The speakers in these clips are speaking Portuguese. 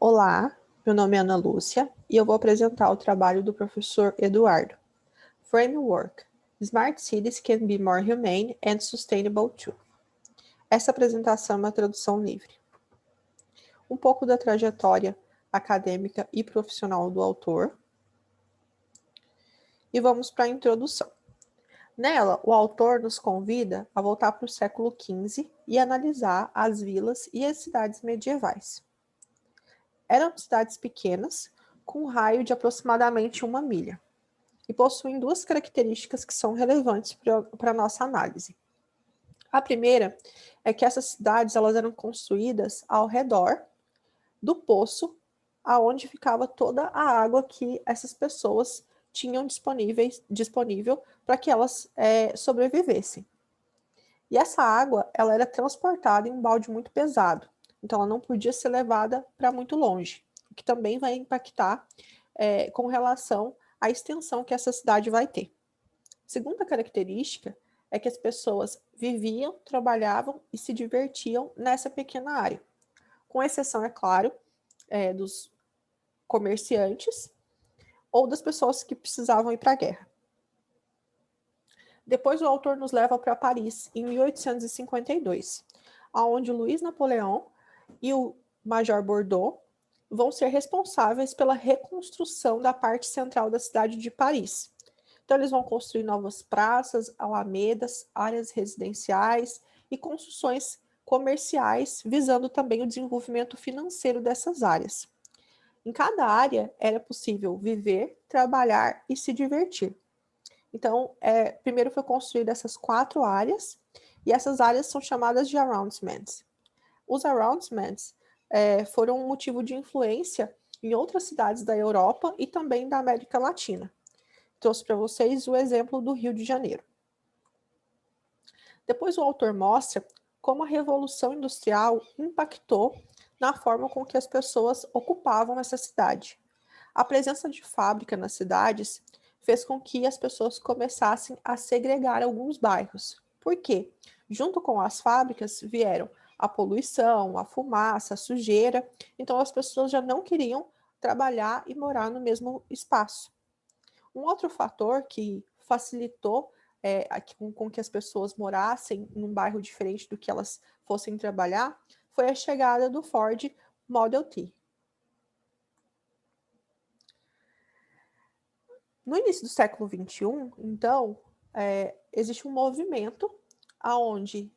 Olá, meu nome é Ana Lúcia e eu vou apresentar o trabalho do professor Eduardo. Framework: Smart Cities can be more humane and sustainable too. Essa apresentação é uma tradução livre. Um pouco da trajetória acadêmica e profissional do autor. E vamos para a introdução. Nela, o autor nos convida a voltar para o século XV e analisar as vilas e as cidades medievais. Eram cidades pequenas, com um raio de aproximadamente 1 milha, e possuem duas características que são relevantes para a nossa análise. A primeira é que essas cidades elas eram construídas ao redor do poço aonde ficava toda a água que essas pessoas tinham disponível para que elas sobrevivessem. E essa água ela era transportada em um balde muito pesado, então ela não podia ser levada para muito longe, o que também vai impactar com relação à extensão que essa cidade vai ter. Segunda característica é que as pessoas viviam, trabalhavam e se divertiam nessa pequena área, com exceção, é claro, dos comerciantes ou das pessoas que precisavam ir para a guerra. Depois o autor nos leva para Paris, em 1852, onde Luiz Napoleão e o Major Bordeaux vão ser responsáveis pela reconstrução da parte central da cidade de Paris. Então, eles vão construir novas praças, alamedas, áreas residenciais e construções comerciais, visando também o desenvolvimento financeiro dessas áreas. Em cada área era possível viver, trabalhar e se divertir. Então, primeiro foi construída essas 4 áreas, e essas áreas são chamadas de arrondissements. Os arrondissements foram um motivo de influência em outras cidades da Europa e também da América Latina. Trouxe para vocês o exemplo do Rio de Janeiro. Depois o autor mostra como a Revolução Industrial impactou na forma com que as pessoas ocupavam essa cidade. A presença de fábrica nas cidades fez com que as pessoas começassem a segregar alguns bairros. Por quê? Junto com as fábricas vieram a poluição, a fumaça, a sujeira, então as pessoas já não queriam trabalhar e morar no mesmo espaço. Um outro fator que facilitou com que as pessoas morassem em um bairro diferente do que elas fossem trabalhar foi a chegada do Ford Model T. No início do século XXI, então, existe um movimento onde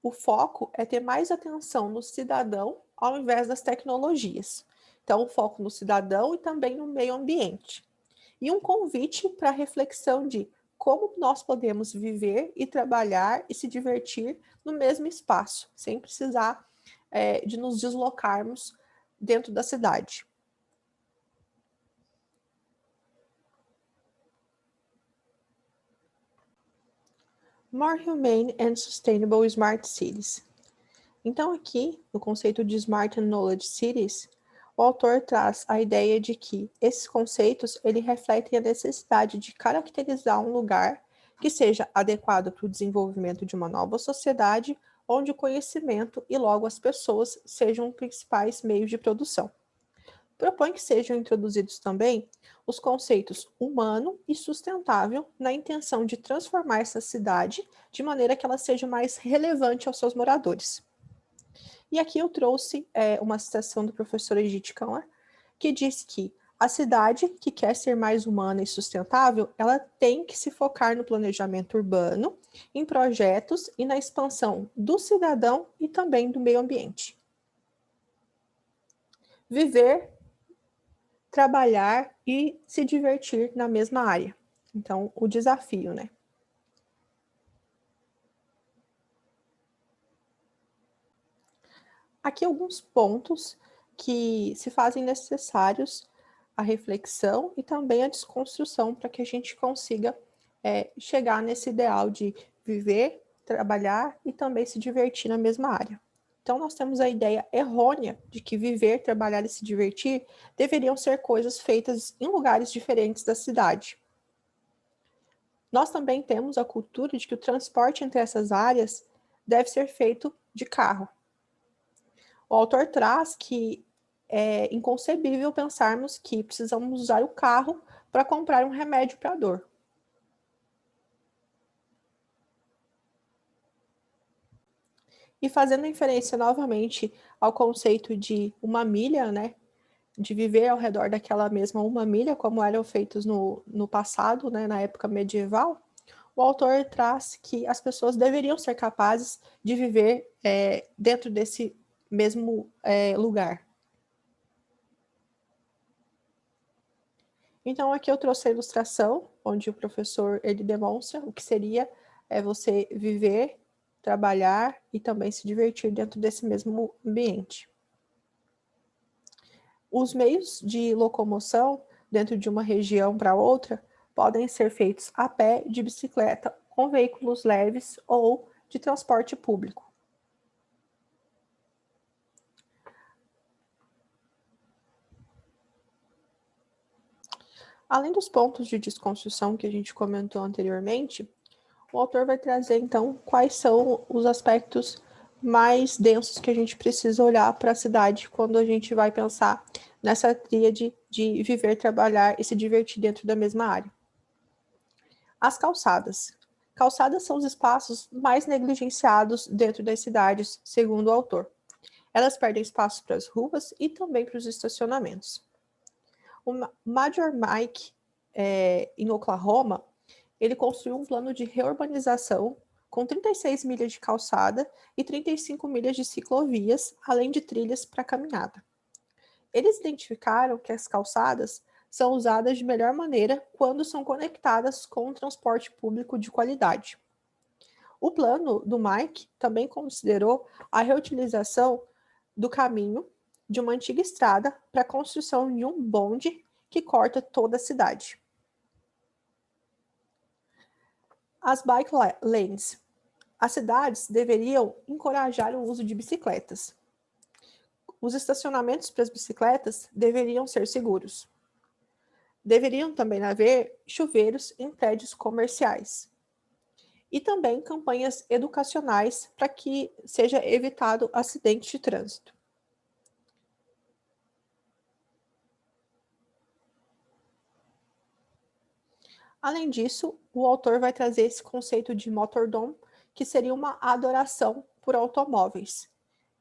o foco é ter mais atenção no cidadão ao invés das tecnologias. Então, o foco no cidadão e também no meio ambiente. E um convite para a reflexão de como nós podemos viver e trabalhar e se divertir no mesmo espaço, sem precisar de nos deslocarmos dentro da cidade. More Humane and Sustainable Smart Cities. Então, aqui, no conceito de Smart and Knowledge Cities, o autor traz a ideia de que esses conceitos ele refletem a necessidade de caracterizar um lugar que seja adequado para o desenvolvimento de uma nova sociedade, onde o conhecimento e logo as pessoas sejam os principais meios de produção. Propõe que sejam introduzidos também os conceitos humano e sustentável na intenção de transformar essa cidade de maneira que ela seja mais relevante aos seus moradores. E aqui eu trouxe uma citação do professor Edith Kahler, que diz que a cidade que quer ser mais humana e sustentável, ela tem que se focar no planejamento urbano, em projetos e na expansão do cidadão e também do meio ambiente. Viver, trabalhar e se divertir na mesma área. Então, o desafio, né? Aqui alguns pontos que se fazem necessários a reflexão e também a desconstrução para que a gente consiga chegar nesse ideal de viver, trabalhar e também se divertir na mesma área. Então, nós temos a ideia errônea de que viver, trabalhar e se divertir deveriam ser coisas feitas em lugares diferentes da cidade. Nós também temos a cultura de que o transporte entre essas áreas deve ser feito de carro. O autor traz que é inconcebível pensarmos que precisamos usar o carro para comprar um remédio para a dor. E fazendo inferência novamente ao conceito de uma milha, né, de viver ao redor daquela mesma uma milha, como eram feitos no passado, né, na época medieval, o autor traz que as pessoas deveriam ser capazes de viver dentro desse mesmo lugar. Então, aqui eu trouxe a ilustração, onde o professor ele demonstra o que seria você viver, trabalhar e também se divertir dentro desse mesmo ambiente. Os meios de locomoção dentro de uma região para outra podem ser feitos a pé, de bicicleta, com veículos leves ou de transporte público. Além dos pontos de desconstrução que a gente comentou anteriormente, o autor vai trazer, então, quais são os aspectos mais densos que a gente precisa olhar para a cidade quando a gente vai pensar nessa tríade de viver, trabalhar e se divertir dentro da mesma área. As calçadas. Calçadas são os espaços mais negligenciados dentro das cidades, segundo o autor. Elas perdem espaço para as ruas e também para os estacionamentos. O Major Mike, em Oklahoma, ele construiu um plano de reurbanização com 36 milhas de calçada e 35 milhas de ciclovias, além de trilhas para caminhada. Eles identificaram que as calçadas são usadas de melhor maneira quando são conectadas com o transporte público de qualidade. O plano do Mike também considerou a reutilização do caminho de uma antiga estrada para a construção de um bonde que corta toda a cidade. As bike lanes. As cidades deveriam encorajar o uso de bicicletas. Os estacionamentos para as bicicletas deveriam ser seguros. Deveriam também haver chuveiros em prédios comerciais. E também campanhas educacionais para que seja evitado acidente de trânsito. Além disso, o autor vai trazer esse conceito de motordom, que seria uma adoração por automóveis,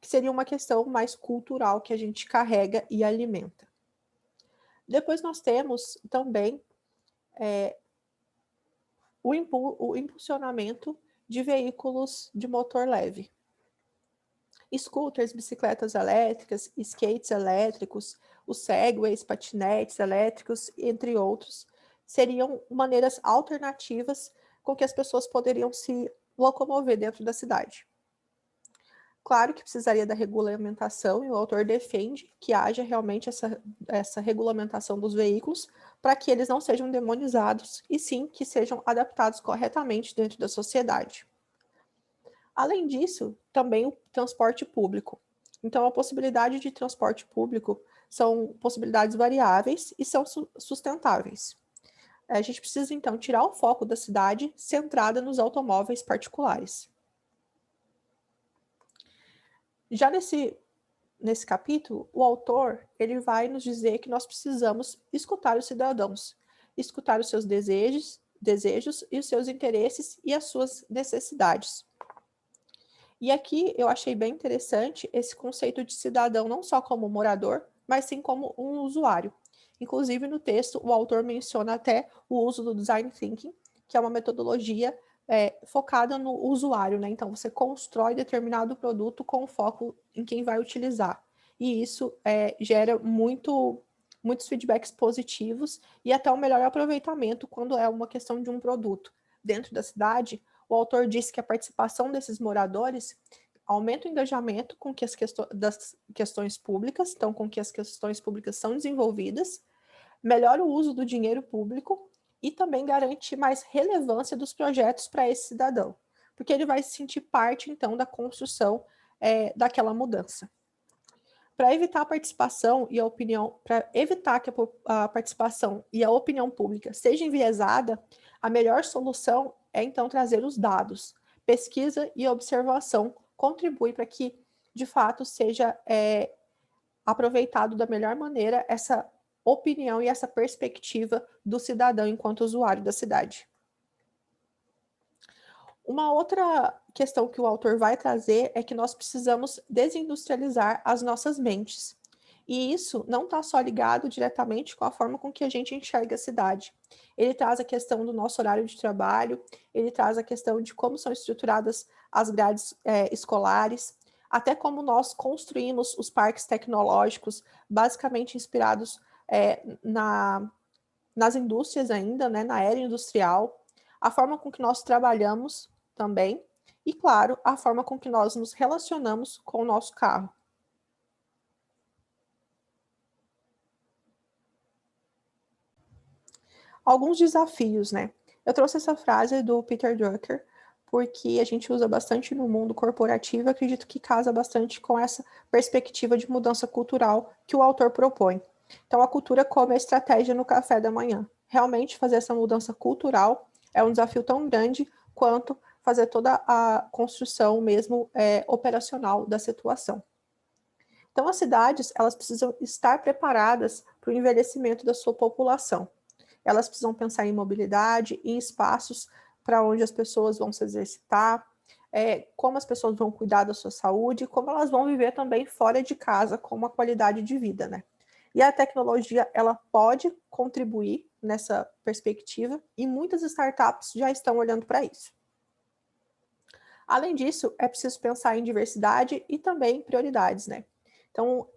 que seria uma questão mais cultural que a gente carrega e alimenta. Depois nós temos também o impulsionamento de veículos de motor leve. Scooters, bicicletas elétricas, skates elétricos, os segways, patinetes elétricos, entre outros, seriam maneiras alternativas com que as pessoas poderiam se locomover dentro da cidade. Claro que precisaria da regulamentação, e o autor defende que haja realmente essa regulamentação dos veículos para que eles não sejam demonizados, e sim que sejam adaptados corretamente dentro da sociedade. Além disso, também o transporte público. Então, a possibilidade de transporte público são possibilidades variáveis e são sustentáveis. A gente precisa, então, tirar o foco da cidade centrada nos automóveis particulares. Já nesse capítulo, o autor ele vai nos dizer que nós precisamos escutar os cidadãos, escutar os seus desejos e os seus interesses e as suas necessidades. E aqui eu achei bem interessante esse conceito de cidadão não só como morador, mas sim como um usuário. Inclusive, no texto, o autor menciona até o uso do design thinking, que é uma metodologia focada no usuário, né? Então, você constrói determinado produto com foco em quem vai utilizar. E isso gera muitos feedbacks positivos e até um melhor aproveitamento quando é uma questão de um produto. Dentro da cidade, o autor disse que a participação desses moradores aumenta o engajamento com que das questões públicas, então com que as questões públicas são desenvolvidas, melhora o uso do dinheiro público e também garante mais relevância dos projetos para esse cidadão, porque ele vai se sentir parte, então, da construção daquela mudança. Para evitar a participação e a opinião, para evitar que a participação e a opinião pública seja enviesada, a melhor solução é então trazer os dados. Pesquisa e observação contribui para que, de fato, seja aproveitado da melhor maneira essa opinião e essa perspectiva do cidadão enquanto usuário da cidade. Uma outra questão que o autor vai trazer é que nós precisamos desindustrializar as nossas mentes. E isso não está só ligado diretamente com a forma com que a gente enxerga a cidade. Ele traz a questão do nosso horário de trabalho, ele traz a questão de como são estruturadas as grades escolares, até como nós construímos os parques tecnológicos, basicamente inspirados nas indústrias ainda, né, na era industrial, a forma com que nós trabalhamos também, e, claro, a forma com que nós nos relacionamos com o nosso carro. Alguns desafios, né? Eu trouxe essa frase do Peter Drucker, porque a gente usa bastante no mundo corporativo, acredito que casa bastante com essa perspectiva de mudança cultural que o autor propõe. Então, a cultura como a estratégia no café da manhã. Realmente, fazer essa mudança cultural é um desafio tão grande quanto fazer toda a construção mesmo operacional da situação. Então, as cidades, elas precisam estar preparadas para o envelhecimento da sua população. Elas precisam pensar em mobilidade, em espaços para onde as pessoas vão se exercitar, como as pessoas vão cuidar da sua saúde, como elas vão viver também fora de casa com uma qualidade de vida, né? E a tecnologia, ela pode contribuir nessa perspectiva e muitas startups já estão olhando para isso. Além disso, é preciso pensar em diversidade e também prioridades, né? Então,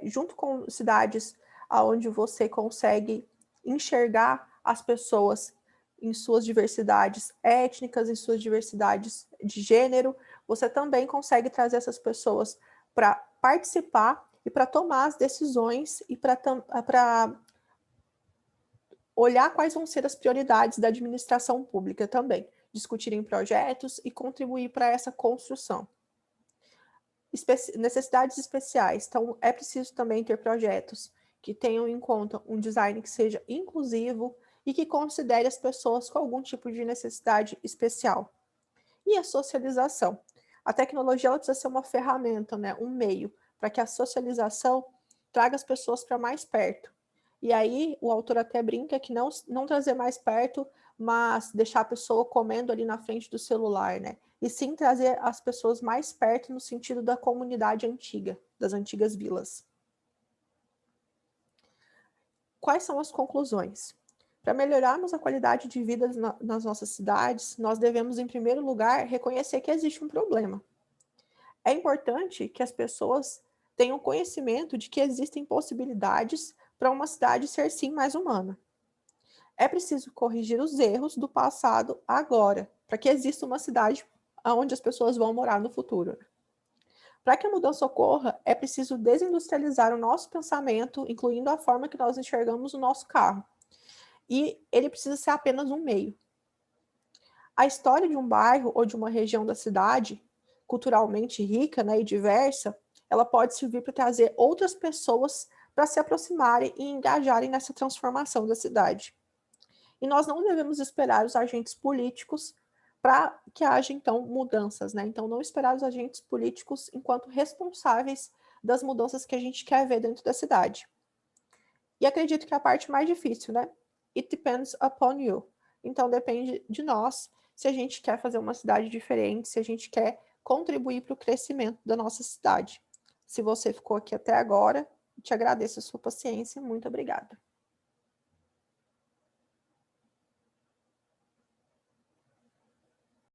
junto com cidades onde você consegue enxergar as pessoas em suas diversidades étnicas, em suas diversidades de gênero, você também consegue trazer essas pessoas para participar e para tomar as decisões e para olhar quais vão ser as prioridades da administração pública também, discutirem projetos e contribuir para essa construção. Necessidades especiais, então é preciso também ter projetos que tenham em conta um design que seja inclusivo e que considere as pessoas com algum tipo de necessidade especial. E a socialização. A tecnologia ela precisa ser uma ferramenta, né, um meio, para que a socialização traga as pessoas para mais perto. E aí o autor até brinca que não trazer mais perto, mas deixar a pessoa comendo ali na frente do celular, né? E sim trazer as pessoas mais perto no sentido da comunidade antiga, das antigas vilas. Quais são as conclusões? Para melhorarmos a qualidade de vida nas nossas cidades, nós devemos, em primeiro lugar, reconhecer que existe um problema. É importante que as pessoas tenham conhecimento de que existem possibilidades para uma cidade ser sim mais humana. É preciso corrigir os erros do passado agora, para que exista uma cidade onde as pessoas vão morar no futuro. Para que a mudança ocorra, é preciso desindustrializar o nosso pensamento, incluindo a forma que nós enxergamos o nosso carro. E ele precisa ser apenas um meio. A história de um bairro ou de uma região da cidade, culturalmente rica, né, e diversa, ela pode servir para trazer outras pessoas para se aproximarem e engajarem nessa transformação da cidade. E nós não devemos esperar os agentes políticos para que haja, então, mudanças, né? Então, não esperar os agentes políticos enquanto responsáveis das mudanças que a gente quer ver dentro da cidade. E acredito que é a parte mais difícil, né? It depends upon you. Então, depende de nós se a gente quer fazer uma cidade diferente, se a gente quer contribuir para o crescimento da nossa cidade. Se você ficou aqui até agora, te agradeço a sua paciência. Muito obrigada.